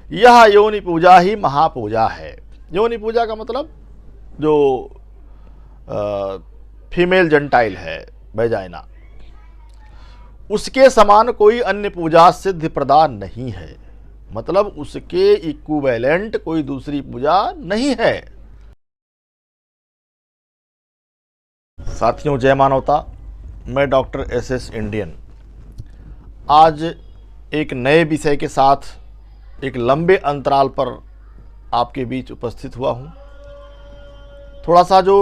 यह योनि पूजा ही महापूजा है। योनि पूजा का मतलब जो फीमेल जेंटाइल है, वेजाइना, उसके समान कोई अन्य पूजा सिद्ध प्रदान नहीं है। मतलब उसके इक्विवेलेंट कोई दूसरी पूजा नहीं है। साथियों, जय मानवता। मैं डॉक्टर एस इंडियन आज एक नए विषय के साथ एक लंबे अंतराल पर आपके बीच उपस्थित हुआ हूं। थोड़ा सा जो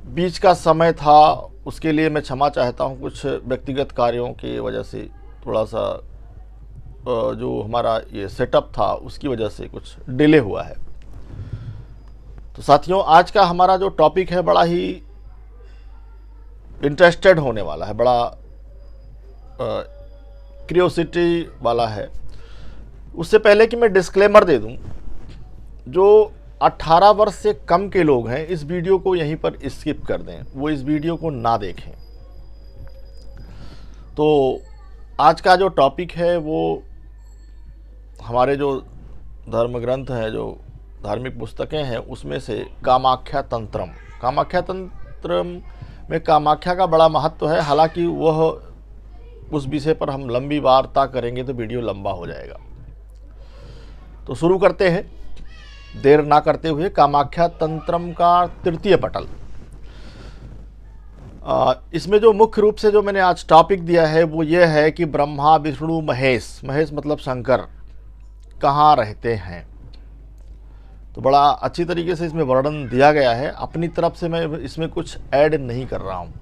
बीच का समय था उसके लिए मैं क्षमा चाहता हूं। कुछ व्यक्तिगत कार्यों की वजह से थोड़ा सा जो हमारा ये सेटअप था उसकी वजह से कुछ डिले हुआ है। तो साथियों, आज का हमारा जो टॉपिक है बड़ा ही इंटरेस्टेड होने वाला है, बड़ा क्यूरियोसिटी वाला है। उससे पहले कि मैं डिस्क्लेमर दे दूं, जो 18 वर्ष से कम के लोग हैं इस वीडियो को यहीं पर स्किप कर दें, वो इस वीडियो को ना देखें। तो आज का जो टॉपिक है वो हमारे जो धर्म ग्रंथ हैं, जो धार्मिक पुस्तकें हैं, उसमें से कामाख्या तंत्रम। कामाख्या तंत्रम में कामाख्या का बड़ा महत्व है। हालांकि वह उस विषय पर हम लंबी वार्ता करेंगे तो वीडियो लंबा हो जाएगा। तो शुरू करते हैं देर ना करते हुए। कामाख्या तंत्रम का तृतीय पटल। इसमें जो मुख्य रूप से जो मैंने आज टॉपिक दिया है वो ये है कि ब्रह्मा विष्णु महेश, महेश मतलब शंकर, कहाँ रहते हैं। तो बड़ा अच्छी तरीके से इसमें वर्णन दिया गया है। अपनी तरफ से मैं इसमें कुछ ऐड नहीं कर रहा हूँ,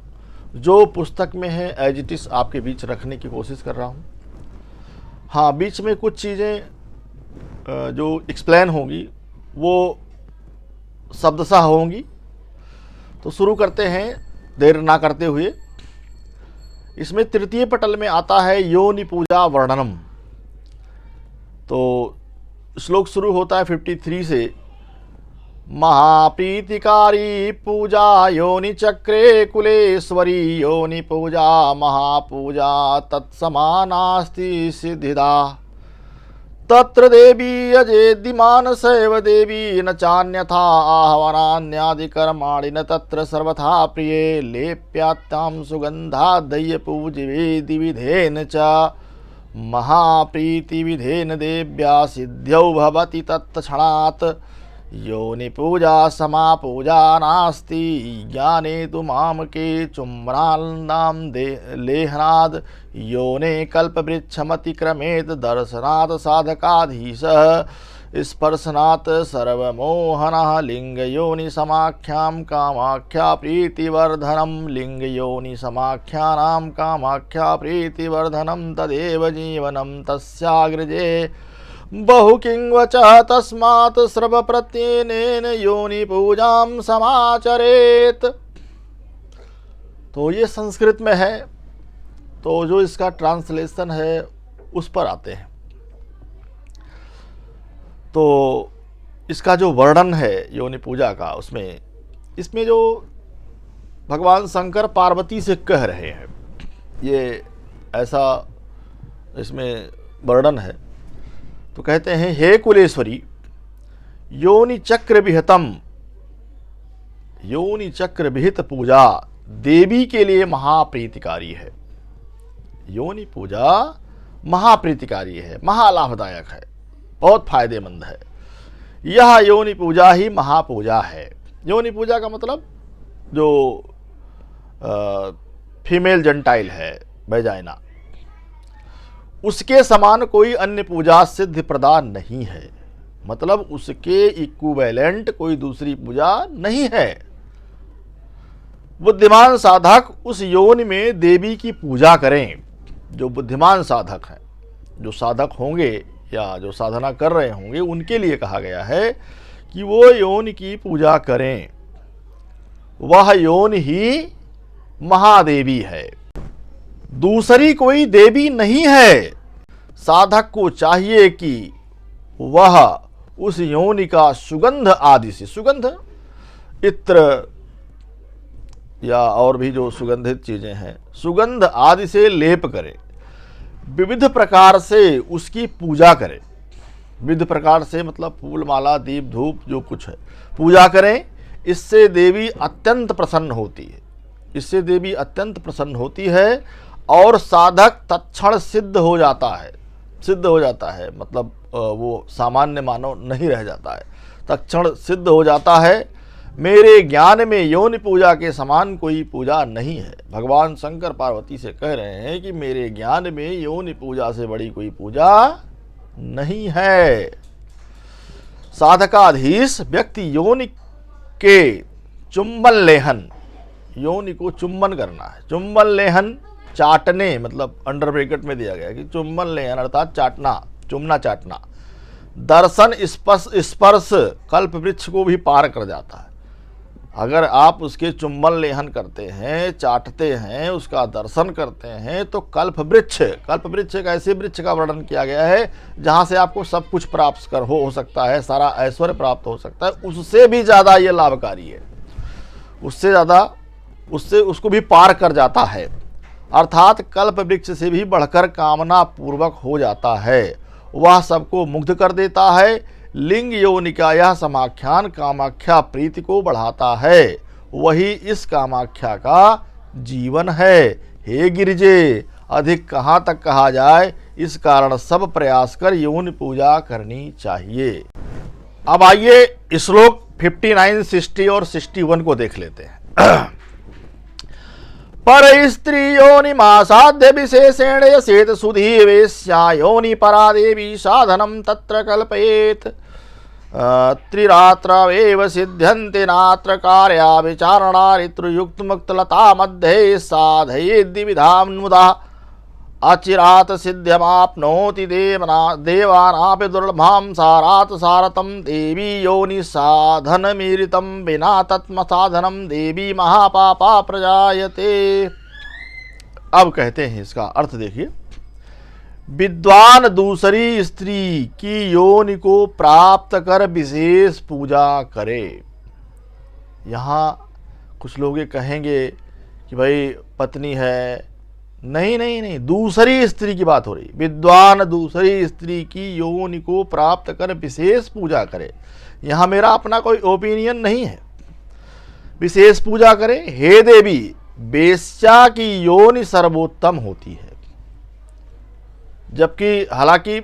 जो पुस्तक में है एज इट इज आपके बीच रखने की कोशिश कर रहा हूँ। हाँ, बीच में कुछ चीज़ें जो एक्सप्लेन होंगी वो शब्दशः होंगी। तो शुरू करते हैं देर ना करते हुए। इसमें तृतीय पटल में आता है योनि पूजा वर्णनम। तो श्लोक शुरू होता है 53 से। महाप्रीतिकारी पूजा योनि चक्रे कुलेश्वरी योनि पूजा महापूजा तत्समानास्ति सिद्धिदा। तत्र देवी अजेदिमान सैव देवी न चान्यथा आह्वानान्यादिकर्माणि न तत्र सर्वथा प्रिये लेप्यात्तां सुगंधा दह्य पूजिवेदि विधेन च महाप्रीतिविधेन देव्या सिद्ध्यौ भवति तत्क्षणात्। योनि पूजा समापूजा नास्ति ज्ञाने तु मामके चुम्बनानां लेहनाद। योने कल्पवृक्षमतिक्रमेत दर्शनात् साधकाधीशः स्पर्शनात् सर्वमोहनः। लिंगयोनि समाख्यां कामाख्या प्रीतिवर्धनं लिंगयोनि समाख्यानां कामाख्या प्रीतिवर्धनं तदेव जीवनं तस्याग्रजे बहुकिंवच तस्मात् श्रव प्रत्येनेन योनि पूजां समाचरेत। तो ये संस्कृत में है, तो जो इसका ट्रांसलेशन है उस पर आते हैं। तो इसका जो वर्णन है योनि पूजा का, इसमें जो भगवान शंकर पार्वती से कह रहे हैं, ये ऐसा इसमें वर्णन है। तो कहते हैं, हे कुलेश्वरी, योनि चक्र विहितम, योनि चक्र विहित पूजा देवी के लिए महाप्रीतिकारी है। योनि पूजा महाप्रीतिकारी है, महालाभदायक है, बहुत फायदेमंद है। यह योनि पूजा ही महापूजा है। योनि पूजा का मतलब जो फीमेल जेंटाइल है, वेजाइना, उसके समान कोई अन्य पूजा सिद्ध प्रदान नहीं है। मतलब उसके इक्विवेलेंट कोई दूसरी पूजा नहीं है। बुद्धिमान साधक उस योनि में देवी की पूजा करें। जो बुद्धिमान साधक हैं, जो साधक होंगे या जो साधना कर रहे होंगे, उनके लिए कहा गया है कि वो योनि की पूजा करें। वह योनि ही महादेवी है, दूसरी कोई देवी नहीं है। साधक को चाहिए कि वह उस योनि का सुगंध आदि से, सुगंध इत्र या और भी जो सुगंधित चीजें हैं, सुगंध आदि से लेप करे, विविध प्रकार से उसकी पूजा करे। विविध प्रकार से मतलब फूल माला दीप धूप जो कुछ है पूजा करें। इससे देवी अत्यंत प्रसन्न होती है, इससे देवी अत्यंत प्रसन्न होती है और साधक तत्क्षण सिद्ध हो जाता है, सिद्ध हो जाता है, मतलब वो सामान्य मानव नहीं रह जाता है, तत्क्षण सिद्ध हो जाता है। मेरे ज्ञान में योनि पूजा के समान कोई पूजा नहीं है। भगवान शंकर पार्वती से कह रहे हैं कि मेरे ज्ञान में योनि पूजा से बड़ी कोई पूजा नहीं है। साधकाधीश व्यक्ति योनि के चुंबन लेहन, योनि को चुंबन करना है। चुंबन लेहन चाटने, मतलब अंडर ब्रैकेट में दिया गया कि चुंबन लेहन अर्थात चाटना, चुमना चाटना। दर्शन स्पर्श कल्प वृक्ष को भी पार कर जाता है। अगर आप उसके चुंबन लेहन करते हैं, चाटते हैं, उसका दर्शन करते हैं तो कल्प वृक्ष एक ऐसे वृक्ष का वर्णन किया गया है जहां से आपको सब कुछ प्राप्त हो सकता है, सारा ऐश्वर्य प्राप्त हो सकता है, उससे भी ज़्यादा ये लाभकारी है, उससे ज़्यादा, उससे उसको भी पार कर जाता है। अर्थात कल्प वृक्ष से भी बढ़कर कामना पूर्वक हो जाता है। वह सबको मुग्ध कर देता है। लिंग योनि का यह समाख्यान कामाख्या प्रीति को बढ़ाता है, वही इस कामाख्या का जीवन है। हे गिरिजे, अधिक कहाँ तक कहा जाए, इस कारण सब प्रयास कर योनि पूजा करनी चाहिए। अब आइए श्लोक 59, 60 और 61 को देख लेते हैं। पर स्त्री योनि मासाध्य विशेषेण यसेत सुधी वेश्या योनि परा देवी साधनम तत्र कल्पयेत। त्रिरात्रवेव सिद्ध्यन्ति नात्र कार्या विचारणा ऋतुयुक्त मुक्तलता मध्ये साधयेद्दि विधाम मुदा अचिरात सिद्ध्यमाप्नोति देवानापि दुर्लभां सारात सारतं देवी योनि साधनमीरितं विना तत्म साधनं देवी महापापा प्रजायते। अब कहते हैं इसका अर्थ देखिए। विद्वान दूसरी स्त्री की योनि को प्राप्त कर विशेष पूजा करे। यहाँ कुछ लोग ये कहेंगे कि भाई पत्नी है, नहीं, दूसरी स्त्री की बात हो रही। विद्वान दूसरी स्त्री की योनि को प्राप्त कर विशेष पूजा करे। यहाँ मेरा अपना कोई ओपिनियन नहीं है, विशेष पूजा करे। हे देवी, वेश्या की योनि सर्वोत्तम होती है, जबकि हालांकि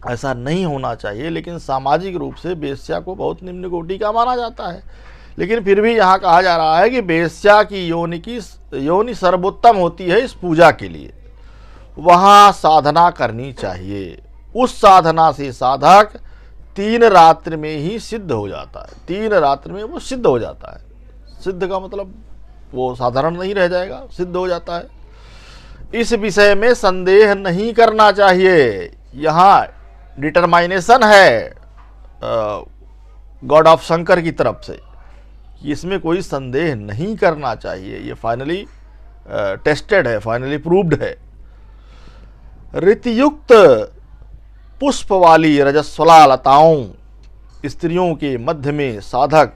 ऐसा नहीं होना चाहिए, लेकिन सामाजिक रूप से वेश्या को बहुत निम्न कोटि का माना जाता है। लेकिन फिर भी यहाँ कहा जा रहा है कि वेश्या की योनि सर्वोत्तम होती है इस पूजा के लिए, वहाँ साधना करनी चाहिए। उस साधना से साधक 3 रात्रि में ही सिद्ध हो जाता है, 3 रात्रि में वो सिद्ध हो जाता है। सिद्ध का मतलब वो साधारण नहीं रह जाएगा, सिद्ध हो जाता है। इस विषय में संदेह नहीं करना चाहिए। यहाँ डिटरमाइनेशन है गॉड ऑफ शंकर की तरफ से, इसमें कोई संदेह नहीं करना चाहिए। ये फाइनली टेस्टेड है, फाइनली प्रूव्ड है। ऋतुयुक्त पुष्प वाली रजस्वला लताओं स्त्रियों के मध्य में साधक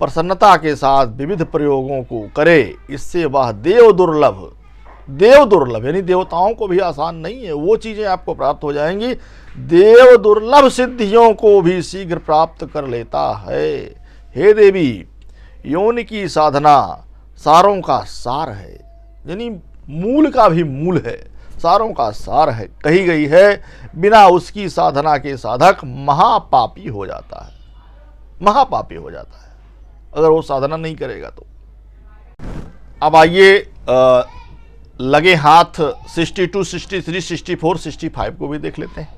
प्रसन्नता के साथ विविध प्रयोगों को करे। इससे वह देव दुर्लभ यानी देवताओं को भी आसान नहीं है, वो चीजें आपको प्राप्त हो जाएंगी। देव दुर्लभ सिद्धियों को भी शीघ्र प्राप्त कर लेता है। हे देवी, योनि की साधना सारों का सार है, यानी मूल का भी मूल है, सारों का सार है, कही गई है। बिना उसकी साधना के साधक महापापी हो जाता है, महापापी हो जाता है अगर वो साधना नहीं करेगा तो। अब आइए लगे हाथ 62, 63, 64, 65 को भी देख लेते हैं।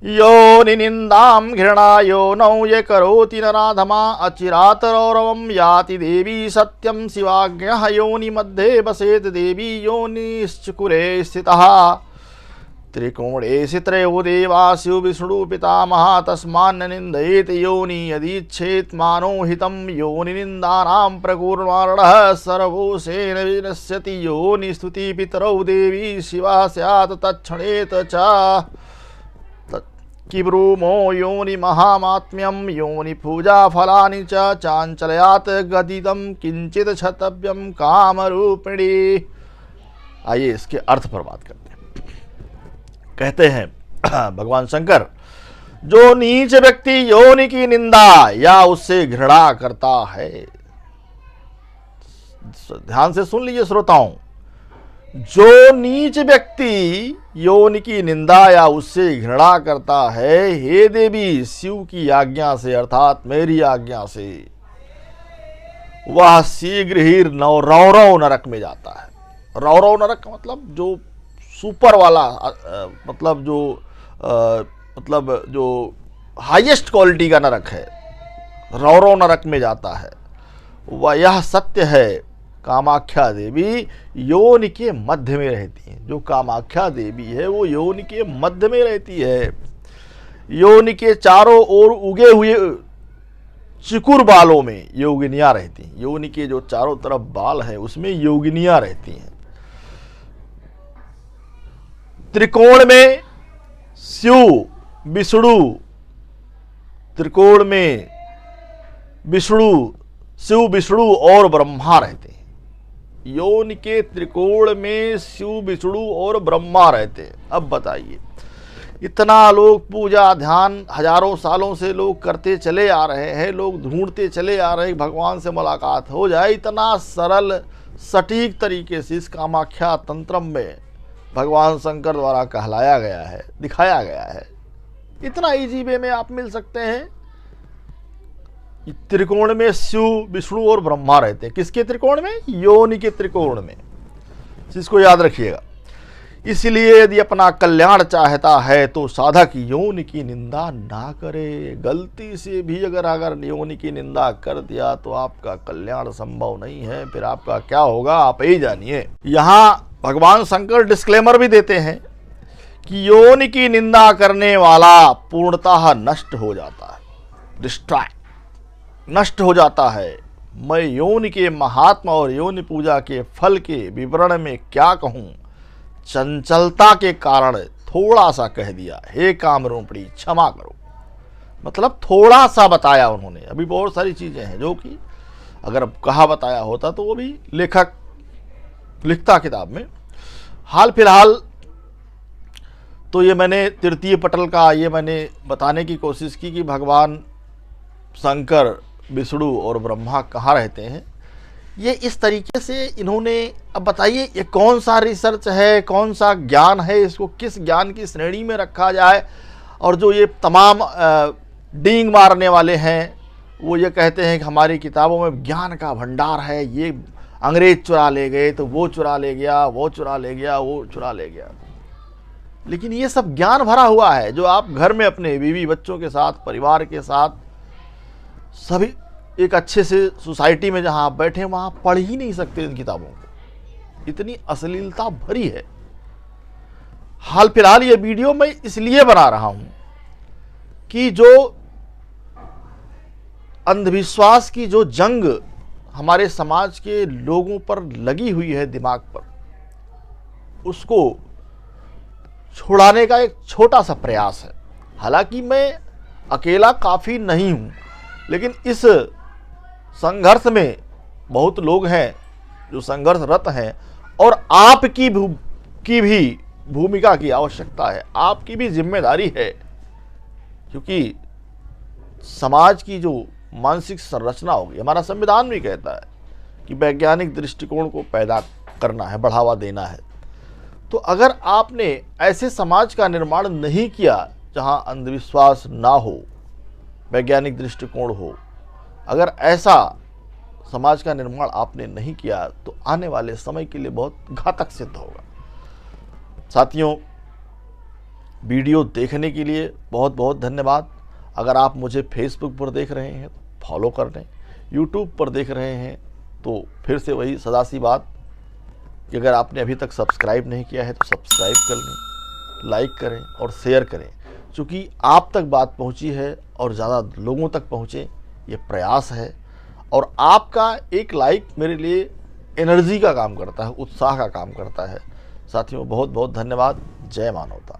योनि निंदाम घृणा योनौ ये करोति नराधमा अचिरात रौरवं याति देवी सत्यम शिवाज्ञः योनि मध्ये बसेत देवी योनिश्चकुरे स्थितः त्रिकोणे त्रयो देवास्यु विष्णु पितामहः तस्मान्न निंदयेत योनि यदीच्छेत मानो हितं योनि निंदानां प्रकुर्वाणः सर्वोषेण विनश्यति योनि स्तुति पितरौ देवी शिवा स्यात् तत्क्षणेत च किब्रूमो योनि महामात्म्यं योनि पूजा फलानि च चांचलयात गदिदं किंचित क्षतव्यं कामरूपिणी। आइए इसके अर्थ पर बात करते हैं। कहते हैं भगवान शंकर, जो नीच व्यक्ति योनि की निंदा या उससे घृणा करता है, ध्यान से सुन लीजिए श्रोताओं, जो नीच व्यक्ति योनि की निंदा या उससे घृणा करता है, हे देवी शिव की आज्ञा से अर्थात मेरी आज्ञा से वह शीघ्र ही रौरव नरक में जाता है। रौरव नरक का मतलब जो सुपर वाला मतलब जो हाईएस्ट क्वालिटी का नरक है, रौरव नरक में जाता है। वह यह सत्य है, कामाख्या देवी योनि के मध्य में रहती है। जो कामाख्या देवी है वो योनि के मध्य में रहती है। योनि के चारों ओर उगे हुए चिकुर बालों में योगिनियां रहती हैं। योनि के जो चारों तरफ बाल हैं उसमें योगिनियां रहती हैं। त्रिकोण में शिव विष्णु, त्रिकोण में विष्णु, शिव विष्णु और ब्रह्मा रहते हैं। योनि के त्रिकोण में शिव विष्णु और ब्रह्मा रहते हैं। अब बताइए, इतना लोग पूजा ध्यान हजारों सालों से लोग करते चले आ रहे हैं, लोग ढूंढते चले आ रहे हैं भगवान से मुलाकात हो जाए। इतना सरल सटीक तरीके से इस कामाख्या तंत्रम में भगवान शंकर द्वारा कहलाया गया है, दिखाया गया है। इतना इजी वे में आप मिल सकते हैं। त्रिकोण में शिव विष्णु और ब्रह्मा रहते हैं। किसके त्रिकोण में? योनि के त्रिकोण में। इसको याद रखिएगा। इसलिए यदि अपना कल्याण चाहता है तो साधक योनि की निंदा ना करे। गलती से भी अगर योनि की निंदा कर दिया तो आपका कल्याण संभव नहीं है। फिर आपका क्या होगा आप ही जानिए। यहाँ भगवान शंकर डिस्क्लेमर भी देते हैं कि योनि की निंदा करने वाला पूर्णतः नष्ट हो जाता है, डिस्ट्रॉय, नष्ट हो जाता है। मैं योनि के महात्मा और योनि पूजा के फल के विवरण में क्या कहूँ, चंचलता के कारण थोड़ा सा कह दिया। हे कामरूपिणी क्षमा करो, मतलब थोड़ा सा बताया उन्होंने। अभी बहुत सारी चीजें हैं जो कि अगर कहा बताया होता तो वो भी लेखक लिखता किताब में। हाल फिलहाल तो ये मैंने तृतीय पटल का ये मैंने बताने की कोशिश की कि भगवान शंकर विष्णु और ब्रह्मा कहाँ रहते हैं। ये इस तरीके से इन्होंने, अब बताइए ये कौन सा रिसर्च है, कौन सा ज्ञान है, इसको किस ज्ञान की श्रेणी में रखा जाए। और जो ये तमाम डींग मारने वाले हैं वो ये कहते हैं कि हमारी किताबों में ज्ञान का भंडार है, ये अंग्रेज चुरा ले गए तो वो चुरा ले गया, वो चुरा ले गया, वो चुरा ले गया। लेकिन ये सब ज्ञान भरा हुआ है जो आप घर में अपने बीवी बच्चों के साथ, परिवार के साथ, सभी एक अच्छे से सोसाइटी में जहां आप बैठे वहां पढ़ ही नहीं सकते इन किताबों को। इतनी अश्लीलता भरी है। हाल फिलहाल ये वीडियो मैं इसलिए बना रहा हूं कि जो अंधविश्वास की जो जंग हमारे समाज के लोगों पर लगी हुई है दिमाग पर, उसको छुड़ाने का एक छोटा सा प्रयास है। हालांकि मैं अकेला काफ़ी नहीं हूं, लेकिन इस संघर्ष में बहुत लोग हैं जो संघर्षरत हैं और आपकी भी भूमिका की आवश्यकता है, आपकी भी जिम्मेदारी है। क्योंकि समाज की जो मानसिक संरचना होगी, हमारा संविधान भी कहता है कि वैज्ञानिक दृष्टिकोण को पैदा करना है, बढ़ावा देना है। तो अगर आपने ऐसे समाज का निर्माण नहीं किया जहां अंधविश्वास ना हो, वैज्ञानिक दृष्टिकोण हो, अगर ऐसा समाज का निर्माण आपने नहीं किया तो आने वाले समय के लिए बहुत घातक सिद्ध होगा। साथियों, वीडियो देखने के लिए बहुत बहुत धन्यवाद। अगर आप मुझे फेसबुक पर देख रहे हैं तो फॉलो कर लें, यूट्यूब पर देख रहे हैं तो फिर से वही सदा सी बात कि अगर आपने अभी तक सब्सक्राइब नहीं किया है तो सब्सक्राइब कर लें, लाइक करें और शेयर करें। चूँकि आप तक बात पहुंची है और ज़्यादा लोगों तक पहुँचे, ये प्रयास है। और आपका एक लाइक मेरे लिए एनर्जी का काम करता है, उत्साह का काम करता है। साथियों, बहुत बहुत धन्यवाद। जय मानवता।